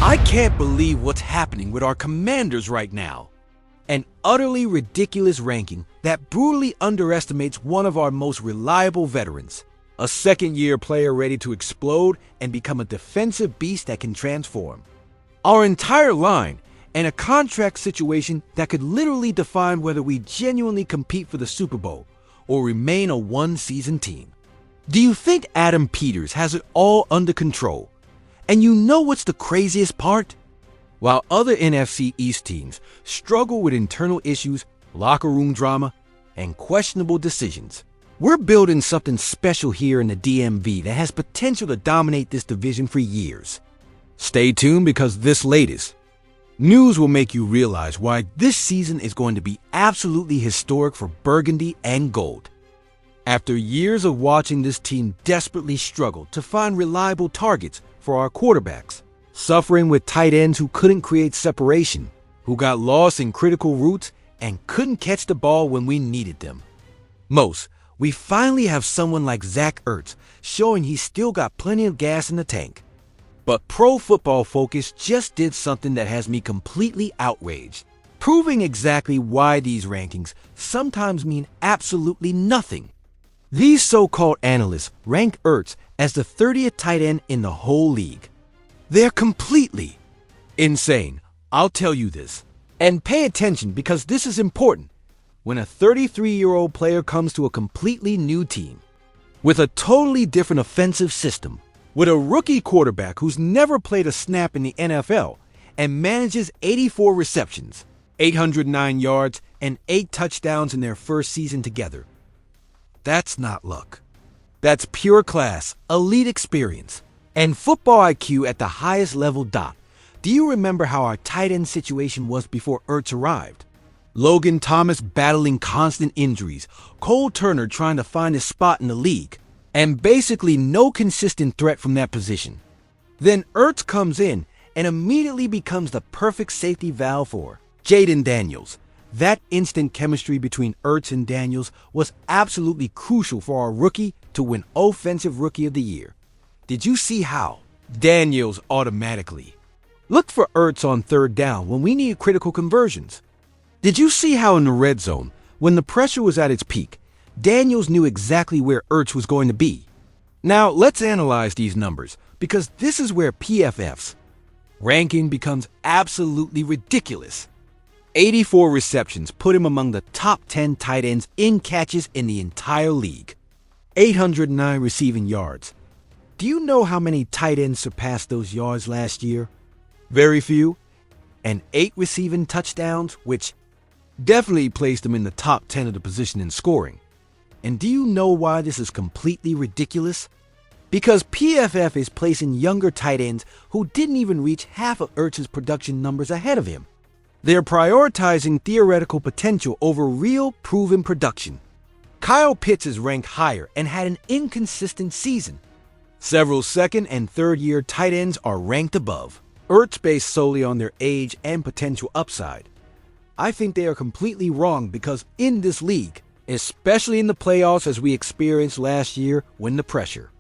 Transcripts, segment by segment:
I can't believe what's happening with our Commanders right now. An utterly ridiculous ranking that brutally underestimates one of our most reliable veterans, a second-year player ready to explode and become a defensive beast that can transform. Our entire line, and a contract situation that could literally define whether we genuinely compete for the Super Bowl or remain a one-season team. Do you think Adam Peters has it all under control? And you know what's the craziest part? While other NFC East teams struggle with internal issues, locker room drama, and questionable decisions, we're building something special here in the DMV that has potential to dominate this division for years. Stay tuned, because this latest news will make you realize why this season is going to be absolutely historic for Burgundy and Gold. After years of watching this team desperately struggle to find reliable targets for our quarterbacks, suffering with tight ends who couldn't create separation, who got lost in critical routes and couldn't catch the ball when we needed them, we finally have someone like Zach Ertz showing he's still got plenty of gas in the tank. But Pro Football Focus just did something that has me completely outraged, proving exactly why these rankings sometimes mean absolutely nothing. These so-called analysts rank Ertz as the 30th tight end in the whole league. They're completely insane, I'll tell you this. And pay attention, because this is important. When a 33-year-old player comes to a completely new team, with a totally different offensive system, with a rookie quarterback who's never played a snap in the NFL and manages 84 receptions, 809 yards, and 8 touchdowns in their first season together. That's not luck. That's pure class, elite experience, and football IQ at the highest level. Do you remember how our tight end situation was before Ertz arrived? Logan Thomas battling constant injuries, Cole Turner trying to find his spot in the league, and basically no consistent threat from that position. Then Ertz comes in and immediately becomes the perfect safety valve for Jaden Daniels. That instant chemistry between Ertz and Daniels was absolutely crucial for our rookie to win Offensive Rookie of the Year. Did you see how Daniels automatically looked for Ertz on third down when we needed critical conversions? Did you see how in the red zone, when the pressure was at its peak, Daniels knew exactly where Ertz was going to be? Now, let's analyze these numbers, because this is where PFF's ranking becomes absolutely ridiculous. 84 receptions put him among the top 10 tight ends in catches in the entire league. 809 receiving yards. Do you know how many tight ends surpassed those yards last year? Very few. And 8 receiving touchdowns, which definitely placed him in the top 10 of the position in scoring. And do you know why this is completely ridiculous? Because PFF is placing younger tight ends who didn't even reach half of Ertz's production numbers ahead of him. They're prioritizing theoretical potential over real, proven production. Kyle Pitts is ranked higher and had an inconsistent season. Several second and third-year tight ends are ranked above Ertz based solely on their age and potential upside. I think they are completely wrong, because in this league, especially in the playoffs as we experienced last year when the pressure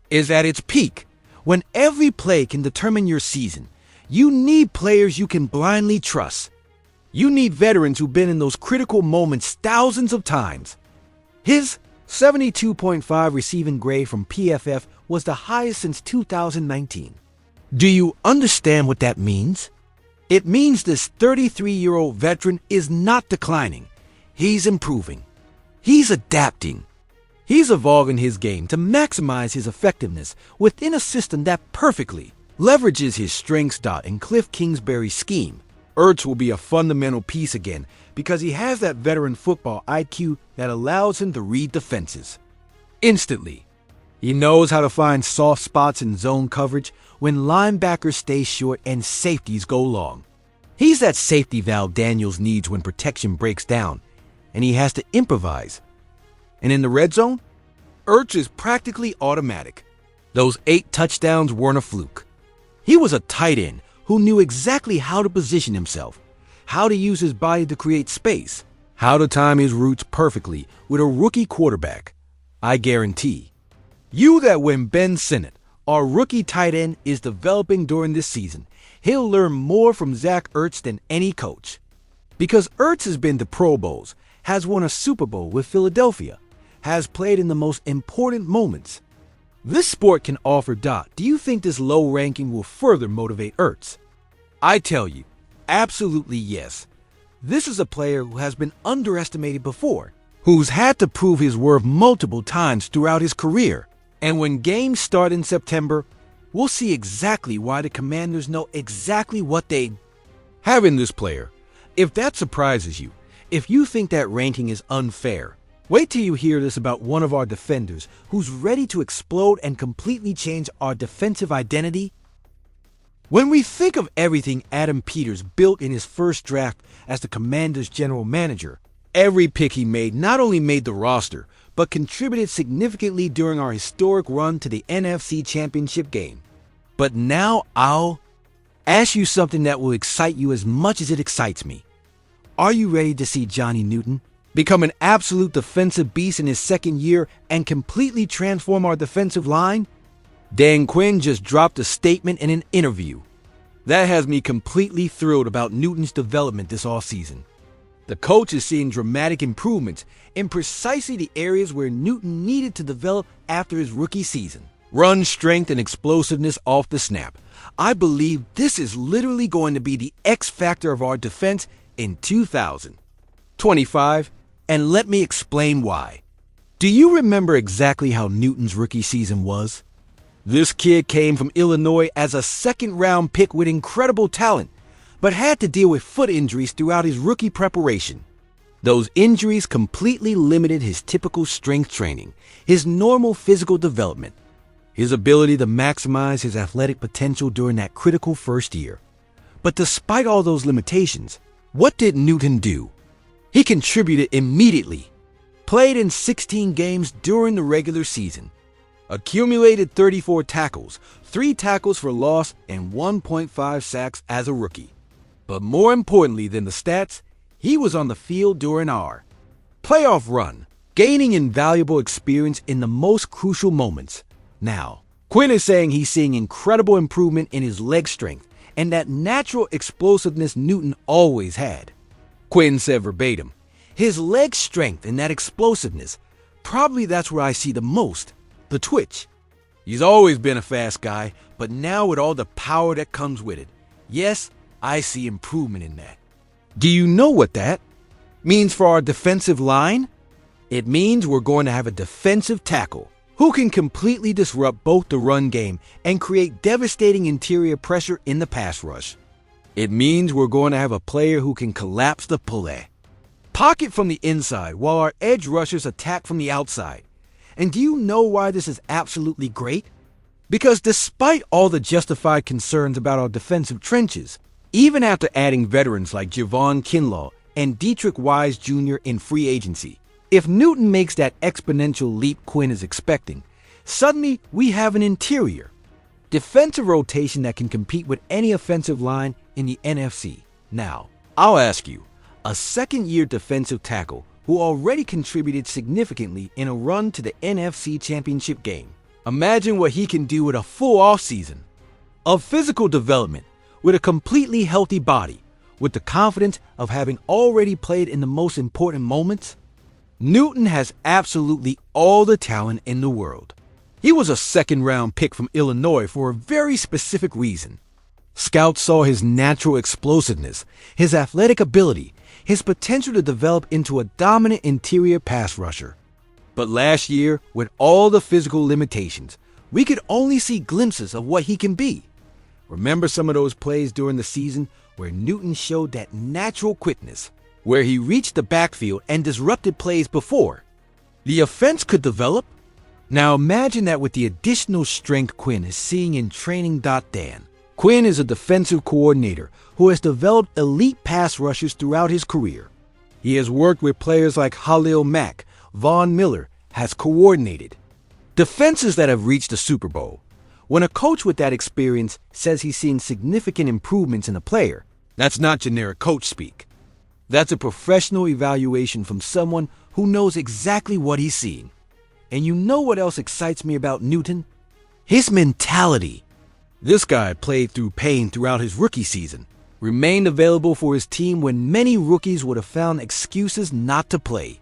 is at its peak, when every play can determine your season, you need players you can blindly trust. You need veterans who've been in those critical moments thousands of times. His 72.5 receiving grade from PFF was the highest since 2019. Do you understand what that means? It means this 33-year-old veteran is not declining. He's improving. He's adapting. He's evolving his game to maximize his effectiveness within a system that perfectly leverages his strengths. In Cliff Kingsbury's scheme, Ertz will be a fundamental piece again, because he has that veteran football IQ that allows him to read defenses instantly. He knows how to find soft spots in zone coverage when linebackers stay short and safeties go long. He's that safety valve Daniels needs when protection breaks down, and he has to improvise. And in the red zone, Ertz is practically automatic. Those 8 touchdowns weren't a fluke. He was a tight end who knew exactly how to position himself, how to use his body to create space, how to time his routes perfectly with a rookie quarterback. I guarantee you that when Ben Sinnott, our rookie tight end, is developing during this season, he'll learn more from Zach Ertz than any coach. Because Ertz has been to Pro Bowls, has won a Super Bowl with Philadelphia, has played in the most important moments. This sport can offer. Do you think this low ranking will further motivate Ertz? I tell you, absolutely yes. This is a player who has been underestimated before, who's had to prove his worth multiple times throughout his career. And when games start in September, we'll see exactly why the Commanders know exactly what they have in this player. If that surprises you, if you think that ranking is unfair, wait till you hear this about one of our defenders who's ready to explode and completely change our defensive identity. When we think of everything Adam Peters built in his first draft as the Commanders' general manager, every pick he made not only made the roster, but contributed significantly during our historic run to the NFC Championship game. But now I'll ask you something that will excite you as much as it excites me. Are you ready to see Johnny Newton become an absolute defensive beast in his second year and completely transform our defensive line? Dan Quinn just dropped a statement in an interview. That has me completely thrilled about Newton's development this offseason. The coach is seeing dramatic improvements in precisely the areas where Newton needed to develop after his rookie season. Run strength and explosiveness off the snap. I believe this is literally going to be the X factor of our defense in 2025, and let me explain why. Do you remember exactly how Newton's rookie season was? This kid came from Illinois as a second-round pick with incredible talent, but had to deal with foot injuries throughout his rookie preparation. Those injuries completely limited his typical strength training, his normal physical development, his ability to maximize his athletic potential during that critical first year. But despite all those limitations, what did Newton do? He contributed immediately, played in 16 games during the regular season, accumulated 34 tackles, 3 tackles for loss, and 1.5 sacks as a rookie. But more importantly than the stats, he was on the field during our playoff run, gaining invaluable experience in the most crucial moments. Now, Quinn is saying he's seeing incredible improvement in his leg strength and that natural explosiveness Newton always had. Quinn said verbatim, "His leg strength and that explosiveness, probably that's where I see the most, the twitch. He's always been a fast guy, but now with all the power that comes with it, yes, I see improvement in that." Do you know what that means for our defensive line? It means we're going to have a defensive tackle who can completely disrupt both the run game and create devastating interior pressure in the pass rush. It means we're going to have a player who can collapse the pocket from the inside while our edge rushers attack from the outside. And do you know why this is absolutely great? Because despite all the justified concerns about our defensive trenches, even after adding veterans like Javon Kinlaw and Dietrich Wise Jr. in free agency, if Newton makes that exponential leap Quinn is expecting, suddenly we have an interior defensive rotation that can compete with any offensive line in the NFC. Now, I'll ask you, a second-year defensive tackle who already contributed significantly in a run to the NFC Championship game. Imagine what he can do with a full offseason of physical development, with a completely healthy body, with the confidence of having already played in the most important moments. Newton has absolutely all the talent in the world. He was a second-round pick from Illinois for a very specific reason. Scouts saw his natural explosiveness, his athletic ability, his potential to develop into a dominant interior pass rusher. But last year, with all the physical limitations, we could only see glimpses of what he can be. Remember some of those plays during the season where Newton showed that natural quickness, where he reached the backfield and disrupted plays before the offense could develop? Now imagine that with the additional strength Quinn is seeing in training. Dan Quinn is a defensive coordinator who has developed elite pass rushers throughout his career. He has worked with players like Khalil Mack, Von Miller, has coordinated defenses that have reached the Super Bowl. When a coach with that experience says he's seen significant improvements in a player, that's not generic coach speak. That's a professional evaluation from someone who knows exactly what he's seeing. And you know what else excites me about Newton? His mentality. This guy played through pain throughout his rookie season, remained available for his team when many rookies would have found excuses not to play.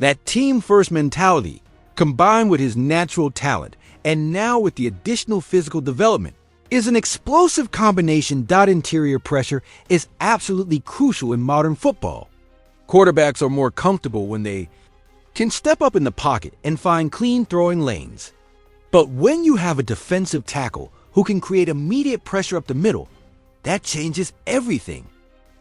That team-first mentality, combined with his natural talent, and now with the additional physical development, is an explosive combination. Interior pressure is absolutely crucial in modern football. Quarterbacks are more comfortable when they can step up in the pocket and find clean throwing lanes. But when you have a defensive tackle who can create immediate pressure up the middle, that changes everything.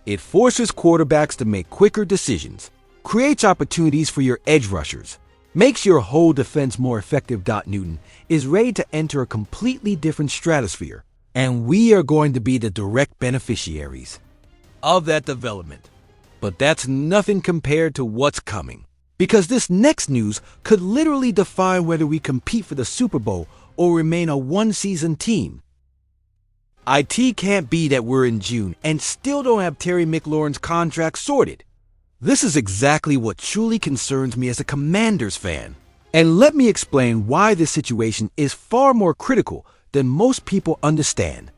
It forces quarterbacks to make quicker decisions, creates opportunities for your edge rushers, makes your whole defense more effective. Newton is ready to enter a completely different stratosphere, and we are going to be the direct beneficiaries of that development. But that's nothing compared to what's coming, because this next news could literally define whether we compete for the Super Bowl or remain a one-season team. It can't be that we're in June and still don't have Terry McLaurin's contract sorted. This is exactly what truly concerns me as a Commanders fan. And let me explain why this situation is far more critical than most people understand.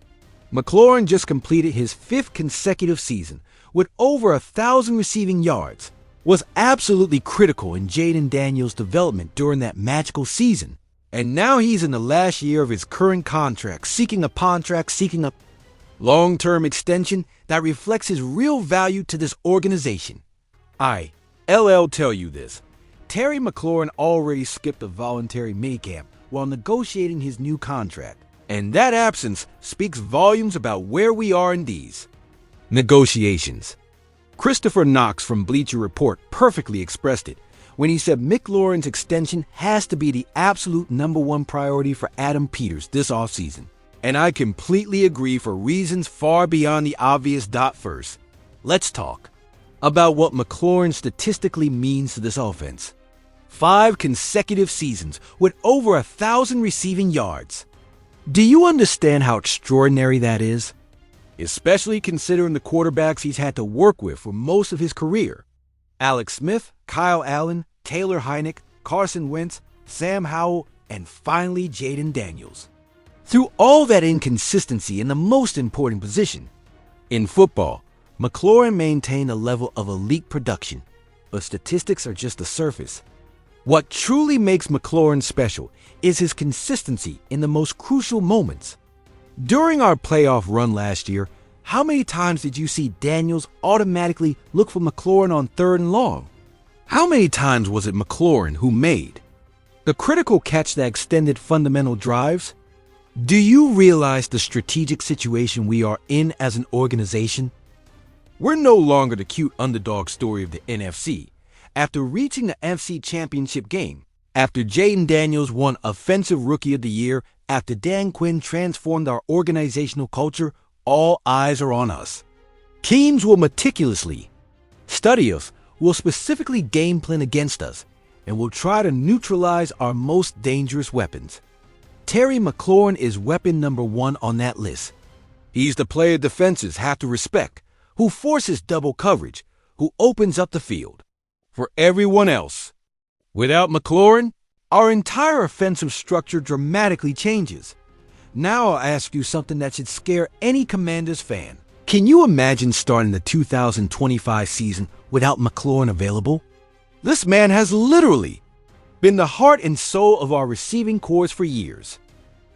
McLaurin just completed his 5th consecutive season with over 1,000 receiving yards, was absolutely critical in Jaden Daniels' development during that magical season. And now he's in the last year of his current contract, seeking a long-term extension that reflects his real value to this organization. LL tell you this. Terry McLaurin already skipped a voluntary minicamp while negotiating his new contract, and that absence speaks volumes about where we are in these negotiations. Christopher Knox from Bleacher Report perfectly expressed it when he said McLaurin's extension has to be the absolute #1 priority for Adam Peters this offseason. And I completely agree for reasons far beyond the obvious. First, let's talk about what McLaurin statistically means to this offense. 5 consecutive seasons with over 1,000 receiving yards. Do you understand how extraordinary that is? Especially considering the quarterbacks he's had to work with for most of his career. Alex Smith, Kyle Allen, Taylor Heinicke, Carson Wentz, Sam Howell, and finally Jaden Daniels. Through all that inconsistency in the most important position in football, McLaurin maintained a level of elite production, but statistics are just the surface. What truly makes McLaurin special is his consistency in the most crucial moments. During our playoff run last year, how many times did you see Daniels automatically look for McLaurin on 3rd and long? How many times was it McLaurin who made the critical catch that extended fundamental drives? Do you realize the strategic situation we are in as an organization? We're no longer the cute underdog story of the NFC. After reaching the NFC Championship game, after Jaden Daniels won Offensive Rookie of the Year, after Dan Quinn transformed our organizational culture, all eyes are on us. Teams will meticulously study us, will specifically game plan against us, and will try to neutralize our most dangerous weapons. Terry McLaurin is weapon #1 on that list. He's the player defenses have to respect, who forces double coverage, who opens up the field for everyone else. Without McLaurin, our entire offensive structure dramatically changes. Now I'll ask you something that should scare any Commanders fan. Can you imagine starting the 2025 season without McLaurin available? This man has literally been the heart and soul of our receiving corps for years.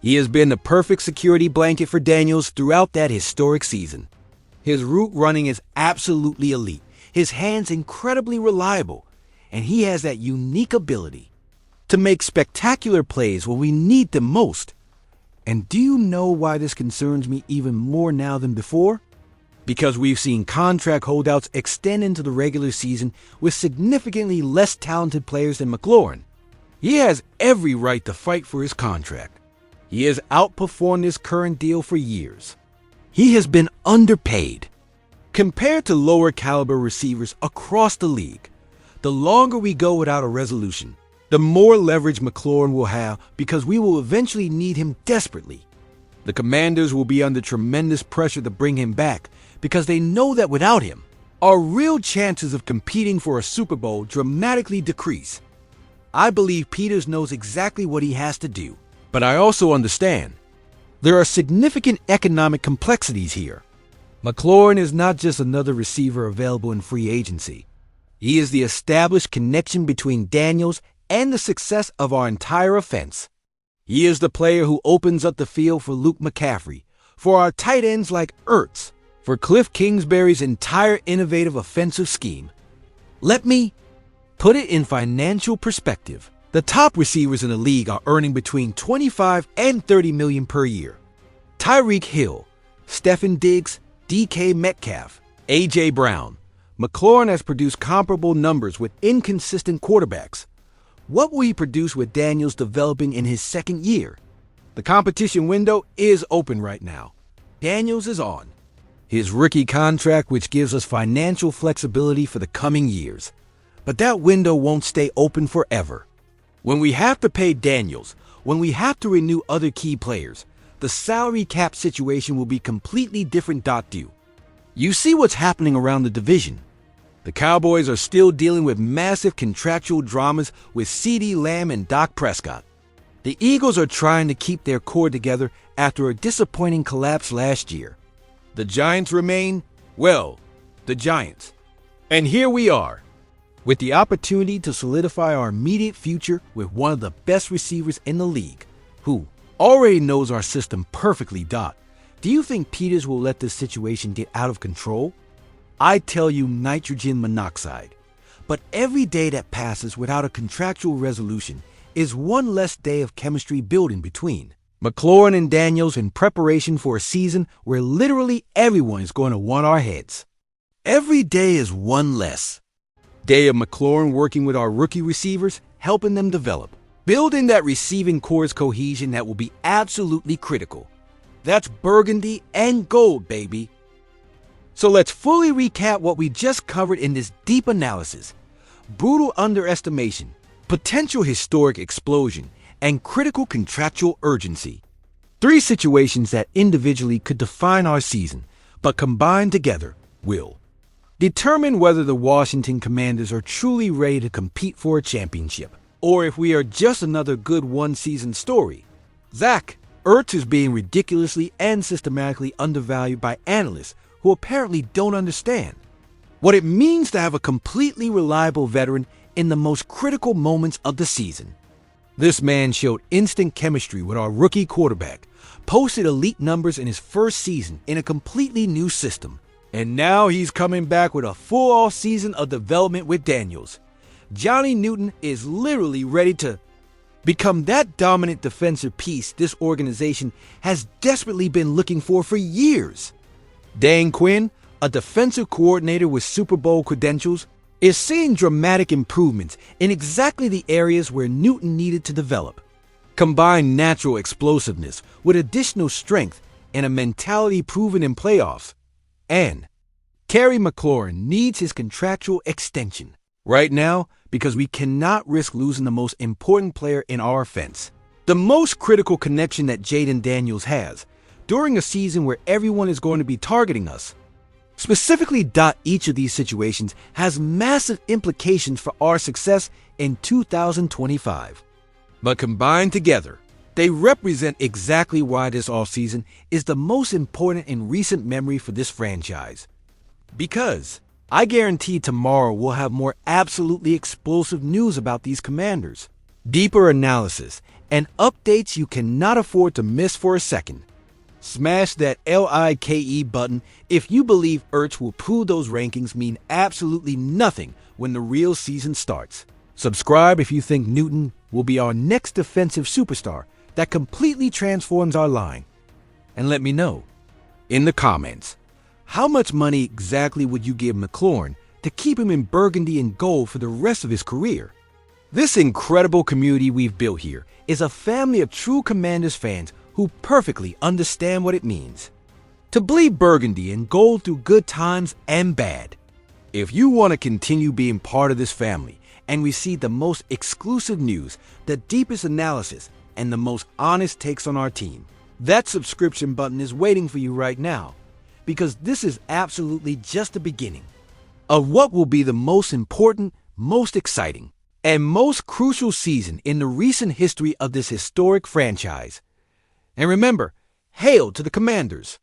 He has been the perfect security blanket for Daniels throughout that historic season. His route running is absolutely elite, his hands incredibly reliable, and he has that unique ability to make spectacular plays when we need them most. And do you know why this concerns me even more now than before? Because we've seen contract holdouts extend into the regular season with significantly less talented players than McLaurin. He has every right to fight for his contract. He has outperformed his current deal for years. He has been underpaid. Compared to lower caliber receivers across the league, the longer we go without a resolution, the more leverage McLaurin will have because we will eventually need him desperately. The Commanders will be under tremendous pressure to bring him back because they know that without him, our real chances of competing for a Super Bowl dramatically decrease. I believe Peters knows exactly what he has to do, but I also understand There are significant economic complexities here. McLaurin is not just another receiver available in free agency. He is the established connection between Daniels and the success of our entire offense. He is the player who opens up the field for Luke McCaffrey, for our tight ends like Ertz, for Cliff Kingsbury's entire innovative offensive scheme. Let me put it in financial perspective. The top receivers in the league are earning between $25 and $30 million per year. Tyreek Hill, Stefon Diggs, DK Metcalf, A.J. Brown. McLaurin has produced comparable numbers with inconsistent quarterbacks. What will he produce with Daniels developing in his second year? The competition window is open right now. Daniels is on his rookie contract, which gives us financial flexibility for the coming years. But that window won't stay open forever. When we have to pay Daniels, when we have to renew other key players, the salary cap situation will be completely different. You see what's happening around the division. The Cowboys are still dealing with massive contractual dramas with CeeDee Lamb and Dak Prescott. The Eagles are trying to keep their core together after a disappointing collapse last year. The Giants remain, well, the Giants. And here we are, with the opportunity to solidify our immediate future with one of the best receivers in the league, who already knows our system perfectly. Do you think Peters will let this situation get out of control? I tell you nitrogen monoxide. But every day that passes without a contractual resolution is one less day of chemistry building between McLaurin and Daniels in preparation for a season where literally everyone is going to want our heads. Every day is one less day of McLaurin working with our rookie receivers, helping them develop, building that receiving core's cohesion that will be absolutely critical. That's burgundy and gold, baby. So let's fully recap what we just covered in this deep analysis. Brutal underestimation, potential historic explosion, and critical contractual urgency. 3 situations that individually could define our season, but combined together will determine whether the Washington Commanders are truly ready to compete for a championship, or if we are just another good one-season story. Zach Ertz is being ridiculously and systematically undervalued by analysts who apparently don't understand what it means to have a completely reliable veteran in the most critical moments of the season. This man showed instant chemistry with our rookie quarterback, posted elite numbers in his first season in a completely new system, and now he's coming back with a full off-season of development with Daniels. Johnny Newton is literally ready to become that dominant defensive piece this organization has desperately been looking for years. Dan Quinn, a defensive coordinator with Super Bowl credentials, is seeing dramatic improvements in exactly the areas where Newton needed to develop. Combine natural explosiveness with additional strength and a mentality proven in playoffs. And Terry McLaurin needs his contractual extension right now because we cannot risk losing the most important player in our offense, the most critical connection that Jaden Daniels has, during a season where everyone is going to be targeting us. Specifically, each of these situations has massive implications for our success in 2025. But combined together, they represent exactly why this offseason is the most important in recent memory for this franchise. Because I guarantee tomorrow we'll have more absolutely explosive news about these Commanders, deeper analysis, and updates you cannot afford to miss for a second. Smash that LIKE button if you believe Ertz will prove those rankings mean absolutely nothing when the real season starts. Subscribe if you think Newton will be our next defensive superstar that completely transforms our line. And let me know in the comments, how much money exactly would you give McLaurin to keep him in burgundy and gold for the rest of his career? This incredible community we've built here is a family of true Commanders fans who perfectly understand what it means to bleed burgundy and gold through good times and bad. If you want to continue being part of this family and receive the most exclusive news, the deepest analysis, and the most honest takes on our team, that subscription button is waiting for you right now, because this is absolutely just the beginning of what will be the most important, most exciting, and most crucial season in the recent history of this historic franchise. And remember, Hail to the commanders!